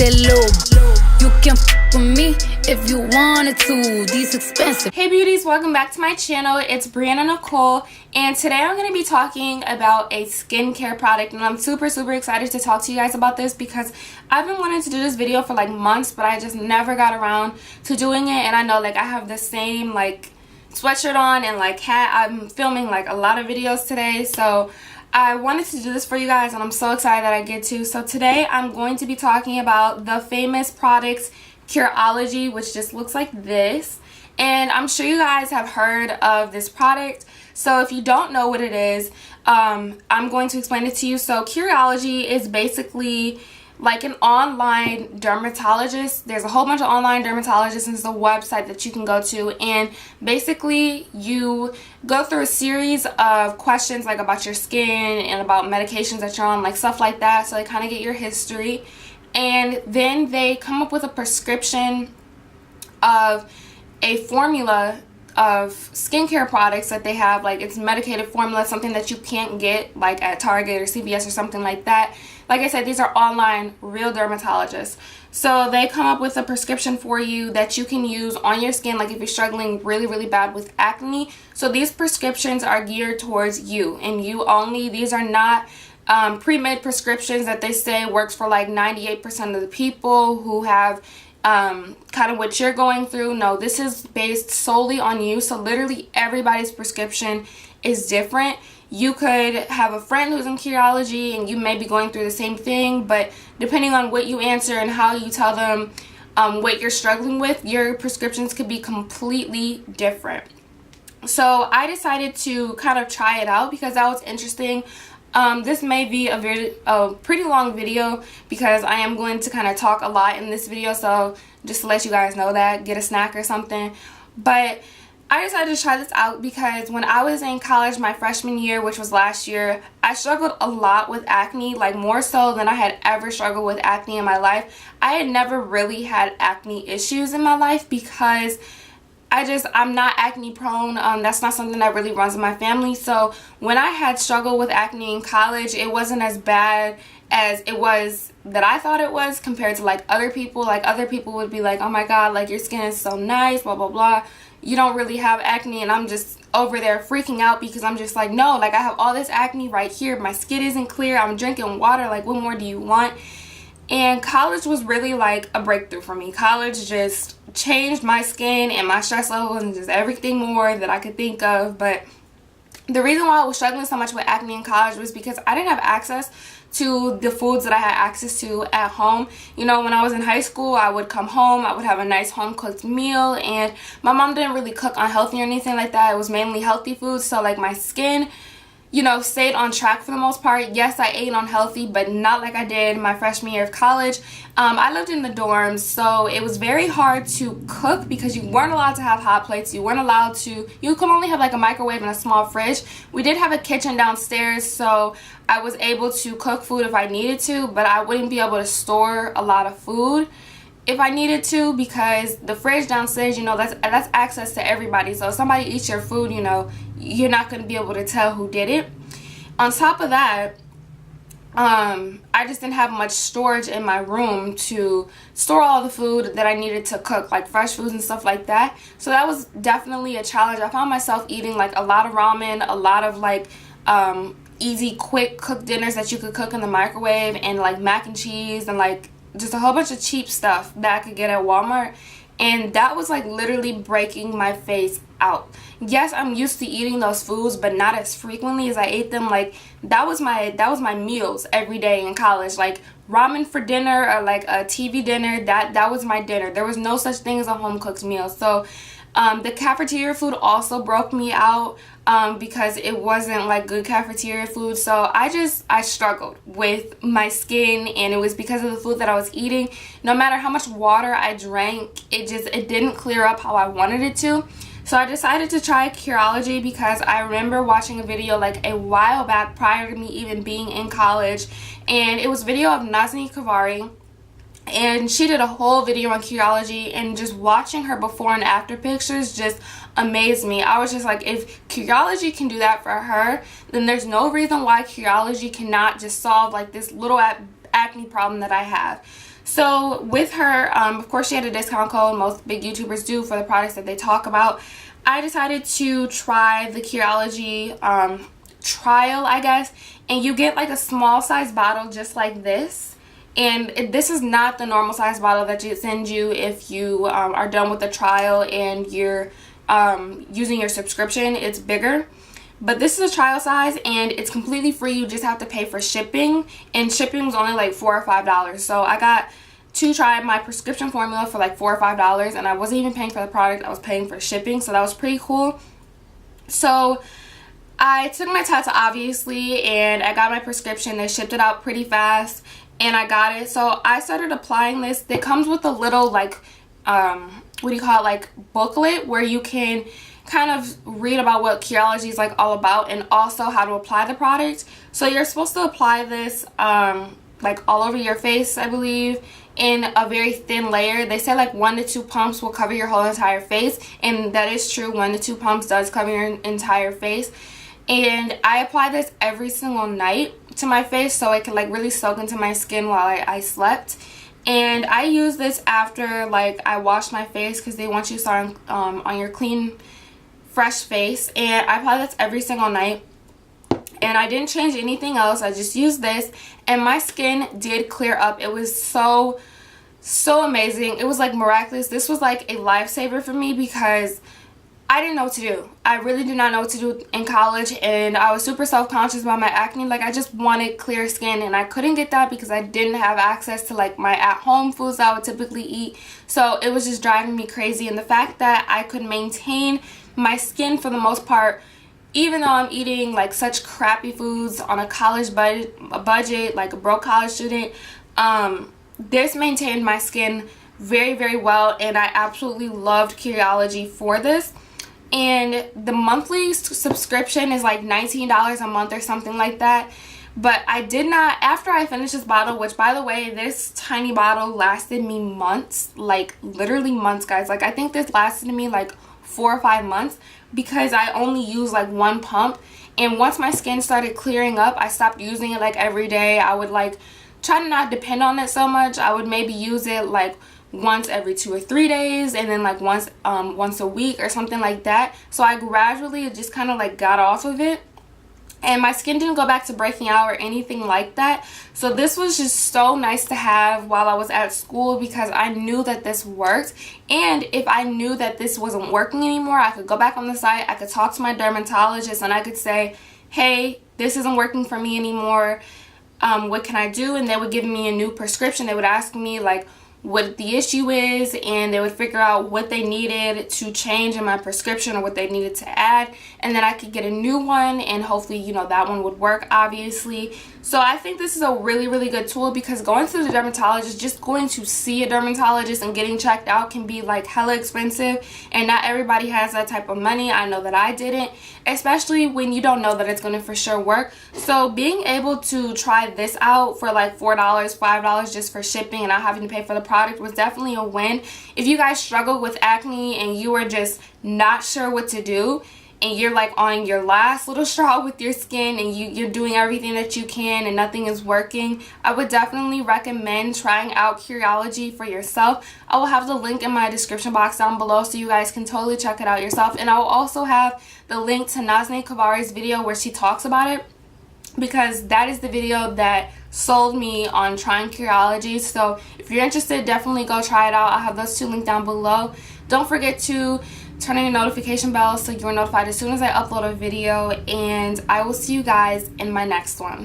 that lube. You can f with me if you wanted to. These expensive. Hey beauties, welcome back to my channel. It's Breanna Nicole, and today I'm going to be talking about a skincare product, and I'm super excited to talk to you guys about this because I've been wanting to do this video for like months, but I just never got around to doing it. And I know like I have the same like sweatshirt on and like hat. I'm filming like a lot of videos today, so I wanted to do this for you guys, and I'm so excited that I get to. So today I'm going to be talking about the famous products Curology, which just looks like this. And I'm sure you guys have heard of this product. So if you don't know what it is, I'm going to explain it to you. So Curology is basically like an online dermatologist. There's a whole bunch of online dermatologists, and it's a website that you can go to, and basically you go through a series of questions like about your skin and about medications that you're on, like stuff like that. So they kind of get your history, and then they come up with a prescription of a formula of skincare products that they have. Like it's medicated formula, something that you can't get like at Target or CVS or something like that. Like I said, these are online real dermatologists. So they come up with a prescription for you that you can use on your skin, like if you're struggling really bad with acne. So these prescriptions are geared towards you and you only. These are not pre-made prescriptions that they say works for like 98% of the people who have kind of what you're going through. No, this is based solely on you. So literally everybody's prescription is different. You could have a friend who's in Curology and you may be going through the same thing, but depending on what you answer and how you tell them what you're struggling with, your prescriptions could be completely different. So I decided to kind of try it out because that was interesting. This may be a pretty long video because I am going to kind of talk a lot in this video, so just to let you guys know that, get a snack or something. But I decided to try this out because when I was in college my freshman year, which was last year, I struggled a lot with acne, like more so than I had ever struggled with acne in my life. I had never really had acne issues in my life because I'm not acne prone. That's not something that really runs in my family. So when I had struggled with acne in college, it wasn't as bad as it was that I thought it was compared to like other people. Like other people would be like, oh my god, like your skin is so nice, blah blah, you don't really have acne. And I'm just over there freaking out because I'm just like, no, like I have all this acne right here, my skin isn't clear, I'm drinking water, like what more do you want? And college was really like a breakthrough for me. College just changed my skin and my stress levels and just everything more that I could think of. But the reason why I was struggling so much with acne in college was because I didn't have access to the foods that I had access to at home. You know, when I was in high school, I would come home, I would have a nice home cooked meal, and my mom didn't really cook unhealthy or anything like that. It was mainly healthy foods, so like my skin, you know, stayed on track for the most part. Yes, I ate unhealthy, but not like I did my freshman year of college. I lived in the dorms, so it was very hard to cook because you weren't allowed to have hot plates. You weren't allowed to, you could only have like a microwave and a small fridge. We did have a kitchen downstairs, so I was able to cook food if I needed to, but I wouldn't be able to store a lot of food if I needed to because the fridge downstairs, you know, that's access to everybody. So if somebody eats your food, you know, you're not going to be able to tell who did it. On top of that, I just didn't have much storage in my room to store all the food that I needed to cook, like fresh foods and stuff like that. So that was definitely a challenge. I found myself eating like a lot of ramen, a lot of like easy quick cooked dinners that you could cook in the microwave, and like mac and cheese and like just a whole bunch of cheap stuff that I could get at Walmart. And that was like literally breaking my face out. Yes, I'm used to eating those foods, but not as frequently as I ate them. Like that was my meals every day in college. Like ramen for dinner or like a TV dinner, that was my dinner. There was no such thing as a home cooked meal. So the cafeteria food also broke me out because it wasn't like good cafeteria food. So I struggled with my skin, and it was because of the food that I was eating. No matter how much water I drank, it didn't clear up how I wanted it to. So I decided to try Curology because I remember watching a video like a while back prior to me even being in college, and it was a video of Nazni Kavari, and she did a whole video on Curology, and just watching her before and after pictures just amazed me. I was just like, if Curology can do that for her, then there's no reason why Curology cannot just solve like this little acne problem that I have. So with her, of course she had a discount code, most big YouTubers do, for the products that they talk about. I decided to try the Curology trial, I guess, and you get like a small size bottle just like this. And this is not the normal size bottle that it sends you if you are done with the trial and you're using your subscription. It's bigger. But this is a trial size and it's completely free. You just have to pay for shipping, and shipping was only like $4 or $5. So I got to try my prescription formula for like $4 or $5, and I wasn't even paying for the product. I was paying for shipping, so that was pretty cool. So I took my test, obviously, and I got my prescription. They shipped it out pretty fast, and I got it. So I started applying this. It comes with a little like what do you call it, like booklet where you can kind of read about what Curology is like all about, and also how to apply the product. So you're supposed to apply this like all over your face, I believe, in a very thin layer. They say like 1 to 2 pumps will cover your whole entire face, and that is true. 1 to 2 pumps does cover your entire face. And I apply this every single night to my face so it can like really soak into my skin while I slept. And I use this after like I wash my face, because they want you to start on your clean, fresh face. And I apply this every single night, and I didn't change anything else. I just used this, and my skin did clear up. It was so amazing. It was like miraculous. This was like a lifesaver for me, because I didn't know what to do. I really did not know what to do in college, and I was super self-conscious about my acne. Like, I just wanted clear skin, and I couldn't get that because I didn't have access to like my at-home foods that I would typically eat. So it was just driving me crazy. And the fact that I could maintain my skin for the most part, even though I'm eating like such crappy foods on a college budget, like a broke college student, this maintained my skin very, very well, and I absolutely loved Curology for this. And the monthly subscription is like $19 a month or something like that. But I did not, after I finished this bottle, which by the way, this tiny bottle lasted me months, like literally months, guys. Like, I think this lasted me like 4 or 5 months, because I only used like 1 pump. And once my skin started clearing up, I stopped using it like every day. I would like try to not depend on it so much. I would maybe use it like once every 2 or 3 days, and then like once a week or something like that. So I gradually just kind of like got off of it, and my skin didn't go back to breaking out or anything like that. So this was just so nice to have while I was at school, because I knew that this worked. And if I knew that this wasn't working anymore, I could go back on the site, I could talk to my dermatologist, and I could say, hey, this isn't working for me anymore, what can I do? And they would give me a new prescription. They would ask me like what the issue is, and they would figure out what they needed to change in my prescription or what they needed to add, and then I could get a new one, and hopefully, you know, that one would work, obviously. So I think this is a really, really good tool, because going to the dermatologist, just going to see a dermatologist and getting checked out can be like hella expensive, and not everybody has that type of money. I know that I didn't, especially when you don't know that it's going to for sure work. So being able to try this out for like $4, $5 just for shipping and not having to pay for the product was definitely a win. If you guys struggle with acne and you are just not sure what to do, and you're like on your last little straw with your skin, and you're doing everything that you can and nothing is working, I would definitely recommend trying out Curology for yourself. I will have the link in my description box down below, so you guys can totally check it out yourself. And I will also have the link to Nazneh Kavari's video where she talks about it, because that is the video that sold me on trying Curology. So if you're interested, definitely go try it out. I'll have those 2 linked down below. Don't forget to turn on your notification bell so you're notified as soon as I upload a video, and I will see you guys in my next one.